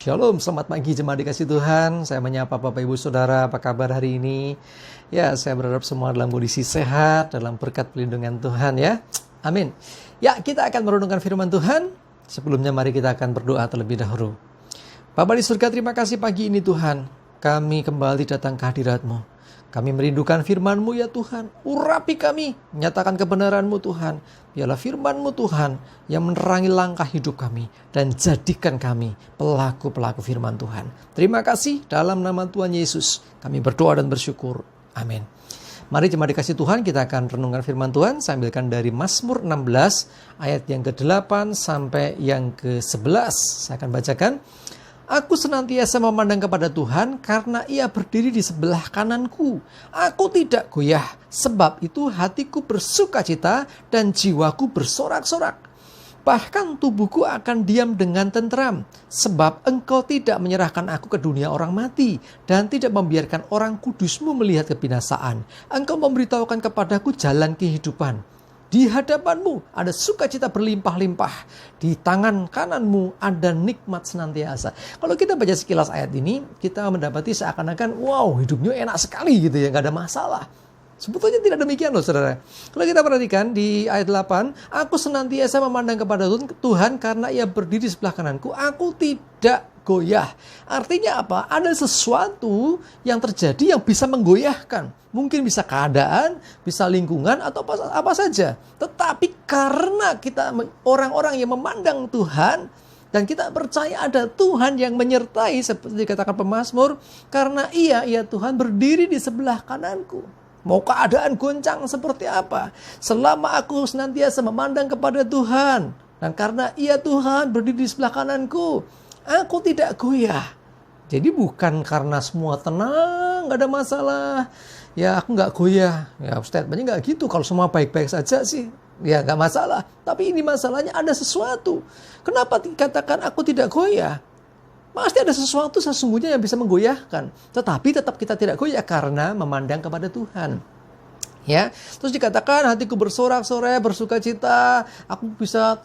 Shalom, selamat pagi jemaat dikasih Tuhan. Saya menyapa Bapak Ibu Saudara, apa kabar hari ini? Ya, saya berharap semua dalam kondisi sehat, dalam berkat pelindungan Tuhan ya. Amin. Ya, kita akan merenungkan firman Tuhan. Sebelumnya mari kita akan berdoa terlebih dahulu. Bapa di surga, terima kasih pagi ini Tuhan. Kami kembali datang ke hadirat-Mu. Kami merindukan firman-Mu ya Tuhan. Urapi kami, nyatakan kebenaran-Mu Tuhan. Biarlah firman-Mu Tuhan yang menerangi langkah hidup kami. Dan jadikan kami pelaku-pelaku firman Tuhan. Terima kasih dalam nama Tuhan Yesus. Kami berdoa dan bersyukur. Amin. Mari jemaat dikasih Tuhan, kita akan renungkan firman Tuhan. Saya ambilkan dari Mazmur 16 ayat yang ke-8 sampai yang ke-11. Saya akan bacakan. Aku senantiasa memandang kepada Tuhan karena Ia berdiri di sebelah kananku. Aku tidak goyah, sebab itu hatiku bersukacita dan jiwaku bersorak-sorak. Bahkan tubuhku akan diam dengan tentram, sebab Engkau tidak menyerahkan aku ke dunia orang mati dan tidak membiarkan orang kudus-Mu melihat kebinasaan. Engkau memberitahukan kepadaku jalan kehidupan. Di hadapan-Mu ada sukacita berlimpah-limpah. Di tangan kanan-Mu ada nikmat senantiasa. Kalau kita baca sekilas ayat ini, kita mendapati seakan-akan, wow, hidupnya enak sekali gitu ya, gak ada masalah. Sebetulnya tidak demikian loh saudara. Kalau kita perhatikan di ayat 8, aku senantiasa memandang kepada Tuhan karena Ia berdiri di sebelah kananku. Aku tidak goyah. Artinya apa? Ada sesuatu yang terjadi yang bisa menggoyahkan. Mungkin bisa keadaan, bisa lingkungan, atau apa saja. Tetapi karena kita orang-orang yang memandang Tuhan, dan kita percaya ada Tuhan yang menyertai, seperti dikatakan pemazmur, karena ia Tuhan berdiri di sebelah kananku. Mau keadaan goncang seperti apa? Selama aku senantiasa memandang kepada Tuhan, dan karena ia Tuhan berdiri di sebelah kananku, aku tidak goyah. Jadi bukan karena semua tenang, gak ada masalah. Ya aku gak goyah. Ya statementnya gak gitu. Kalau semua baik-baik saja sih, ya gak masalah. Tapi ini masalahnya ada sesuatu. Kenapa dikatakan aku tidak goyah? Pasti ada sesuatu sesungguhnya yang bisa menggoyahkan. Tetapi tetap kita tidak goyah karena memandang kepada Tuhan. Ya, terus dikatakan hatiku bersorak-sorai, bersukacita, aku bisa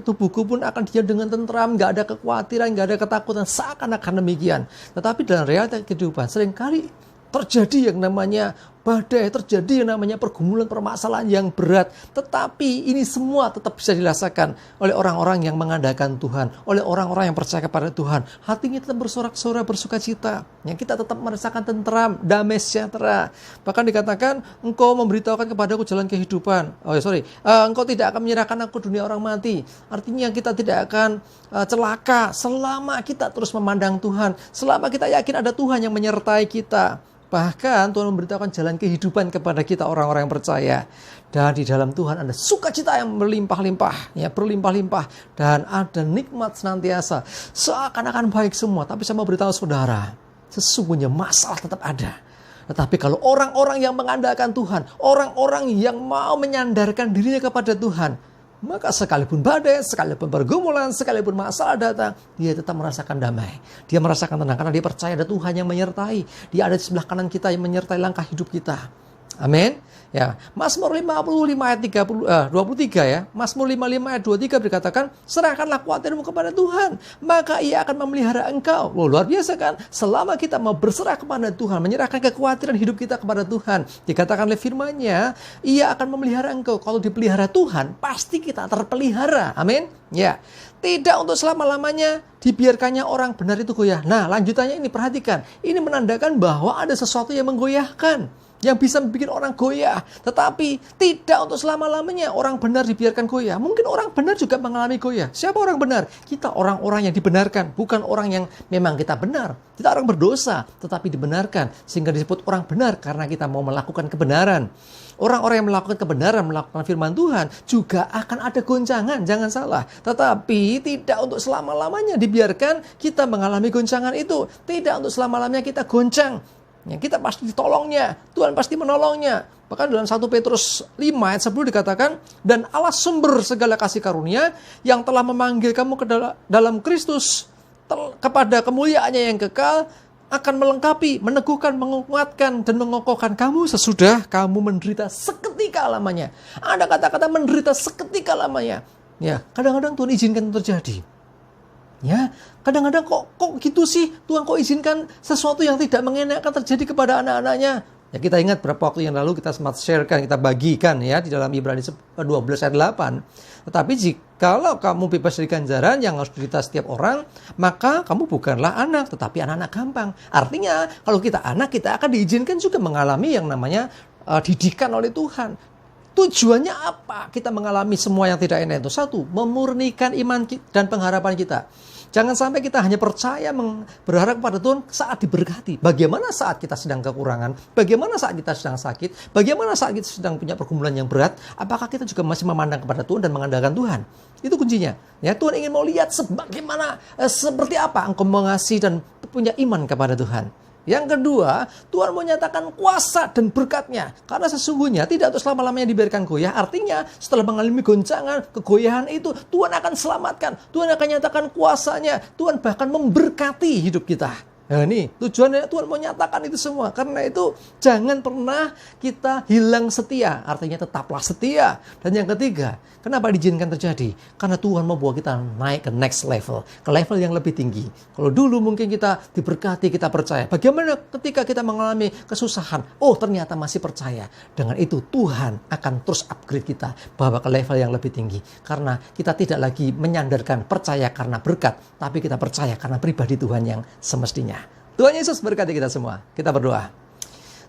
tubuhku pun akan diam dengan tentram, nggak ada kekhawatiran, nggak ada ketakutan, seakan-akan demikian. Tetapi dalam realita kehidupan seringkali terjadi yang namanya badai, terjadi yang namanya pergumulan permasalahan yang berat. Tetapi ini semua tetap bisa dirasakan oleh orang-orang yang mengandalkan Tuhan, oleh orang-orang yang percaya kepada Tuhan. Hatinya tetap bersorak-sorai, bersukacita. Yang kita tetap merasakan tentram, damai sejahtera. Bahkan dikatakan, Engkau memberitahukan kepadaku jalan kehidupan. Engkau tidak akan menyerahkan aku dunia orang mati. Artinya kita tidak akan celaka selama kita terus memandang Tuhan. Selama kita yakin ada Tuhan yang menyertai kita. Bahkan Tuhan memberitahukan jalan kehidupan kepada kita orang-orang yang percaya. Dan di dalam Tuhan ada sukacita yang berlimpah-limpah. Ya, berlimpah-limpah. Dan ada nikmat senantiasa. Seakan-akan baik semua. Tapi saya mau beritahu saudara, sesungguhnya masalah tetap ada. Tetapi kalau orang-orang yang mengandalkan Tuhan, orang-orang yang mau menyandarkan dirinya kepada Tuhan, maka sekalipun badai, sekalipun pergumulan, sekalipun masalah datang, dia tetap merasakan damai. Dia merasakan tenang karena dia percaya ada Tuhan yang menyertai. Dia ada di sebelah kanan kita yang menyertai langkah hidup kita. Amin. Ya, Mazmur 55 ayat 23 ya. Mazmur 55 ayat 23 berkatakan, serahkanlah khawatirmu kepada Tuhan, maka Ia akan memelihara engkau. Loh, luar biasa kan? Selama kita mau berserah kepada Tuhan, menyerahkan kekhawatiran hidup kita kepada Tuhan, dikatakan oleh firman-Nya, Ia akan memelihara engkau. Kalau dipelihara Tuhan, pasti kita terpelihara. Amin. Ya. Tidak untuk selama-lamanya dibiarkannya orang benar itu goyah. Nah, lanjutannya ini perhatikan. Ini menandakan bahwa ada sesuatu yang menggoyahkan, yang bisa membuat orang goyah. Tetapi tidak untuk selama-lamanya orang benar dibiarkan goyah. Mungkin orang benar juga mengalami goyah. Siapa orang benar? Kita orang-orang yang dibenarkan. Bukan orang yang memang kita benar. Kita orang berdosa, tetapi dibenarkan. Sehingga disebut orang benar karena kita mau melakukan kebenaran. Orang-orang yang melakukan kebenaran, melakukan firman Tuhan juga akan ada goncangan, jangan salah. Tetapi tidak untuk selama-lamanya dibiarkan kita mengalami goncangan itu. Tidak untuk selama-lamanya kita goncang. Ya, kita pasti ditolongnya, Tuhan pasti menolongnya. Bahkan dalam 1 Petrus 5 ayat 10 dikatakan, dan Allah sumber segala kasih karunia yang telah memanggil kamu ke dalam Kristus kepada kemuliaannya yang kekal, akan melengkapi, meneguhkan, menguatkan, dan mengokohkan kamu sesudah kamu menderita seketika lamanya. Ada kata-kata menderita seketika lamanya. Ya, kadang-kadang Tuhan izinkan terjadi. Ya, kadang-kadang kok gitu sih, Tuhan kok izinkan sesuatu yang tidak mengenakan terjadi kepada anak-anaknya. Ya, kita ingat berapa waktu yang lalu kita sempat sharekan, kita bagikan ya di dalam Ibrani 12 ayat 8. Tetapi jikalau kamu bebas dari ganjaran yang harus diderita setiap orang, maka kamu bukanlah anak, tetapi anak-anak gampang. Artinya, kalau kita anak, kita akan diizinkan juga mengalami yang namanya didikan oleh Tuhan. Tujuannya apa? Kita mengalami semua yang tidak enak itu. Satu, memurnikan iman dan pengharapan kita. Jangan sampai kita hanya percaya berharap kepada Tuhan saat diberkati. Bagaimana saat kita sedang kekurangan? Bagaimana saat kita sedang sakit? Bagaimana saat kita sedang punya pergumulan yang berat? Apakah kita juga masih memandang kepada Tuhan dan mengandalkan Tuhan? Itu kuncinya. Ya, Tuhan ingin mau lihat seperti apa engkau mengasihi dan punya iman kepada Tuhan. Yang kedua, Tuhan menyatakan kuasa dan berkat-Nya. Karena sesungguhnya tidak untuk selama-lamanya dibiarkan goyah. Artinya setelah mengalami goncangan, kegoyahan itu, Tuhan akan selamatkan. Tuhan akan nyatakan kuasa-Nya. Tuhan bahkan memberkati hidup kita. Nah ini tujuannya Tuhan mau nyatakan itu semua. Karena itu jangan pernah kita hilang setia. Artinya tetaplah setia. Dan yang ketiga, kenapa diizinkan terjadi? Karena Tuhan mau bawa kita naik ke next level. Ke level yang lebih tinggi. Kalau dulu mungkin kita diberkati, kita percaya. Bagaimana ketika kita mengalami kesusahan? Oh ternyata masih percaya. Dengan itu Tuhan akan terus upgrade kita. Bawa ke level yang lebih tinggi. Karena kita tidak lagi menyandarkan percaya karena berkat. Tapi kita percaya karena pribadi Tuhan yang semestinya. Tuhan Yesus berkati kita semua. Kita berdoa.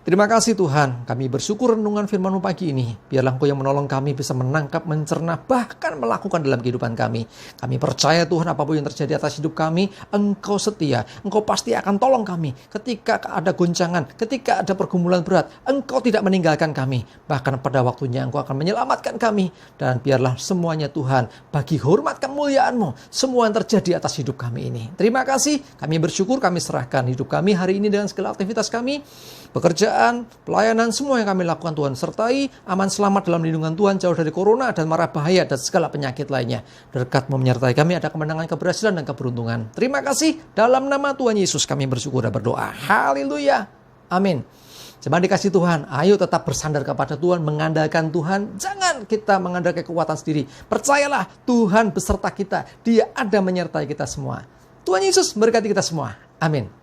Terima kasih Tuhan, kami bersyukur renungan firman-Mu pagi ini. Biarlah Engkau yang menolong kami bisa menangkap, mencerna, bahkan melakukan dalam kehidupan kami. Kami percaya Tuhan apapun yang terjadi atas hidup kami, Engkau setia. Engkau pasti akan tolong kami. Ketika ada goncangan, ketika ada pergumulan berat, Engkau tidak meninggalkan kami. Bahkan pada waktunya Engkau akan menyelamatkan kami. Dan biarlah semuanya Tuhan, bagi hormat kemuliaan-Mu, semua yang terjadi atas hidup kami ini. Terima kasih, kami bersyukur, kami serahkan hidup kami hari ini dengan segala aktivitas kami. Pekerjaan, pelayanan, semua yang kami lakukan Tuhan sertai, aman selamat dalam lindungan Tuhan, jauh dari corona dan mara bahaya dan segala penyakit lainnya. Berkat-Mu menyertai kami, ada kemenangan, keberhasilan, dan keberuntungan. Terima kasih, dalam nama Tuhan Yesus kami bersyukur dan berdoa. Haleluya, amin. Jemaat dikasih Tuhan, ayo tetap bersandar kepada Tuhan, mengandalkan Tuhan. Jangan kita mengandalkan kekuatan sendiri. Percayalah, Tuhan beserta kita. Dia ada menyertai kita semua. Tuhan Yesus berkati kita semua. Amin.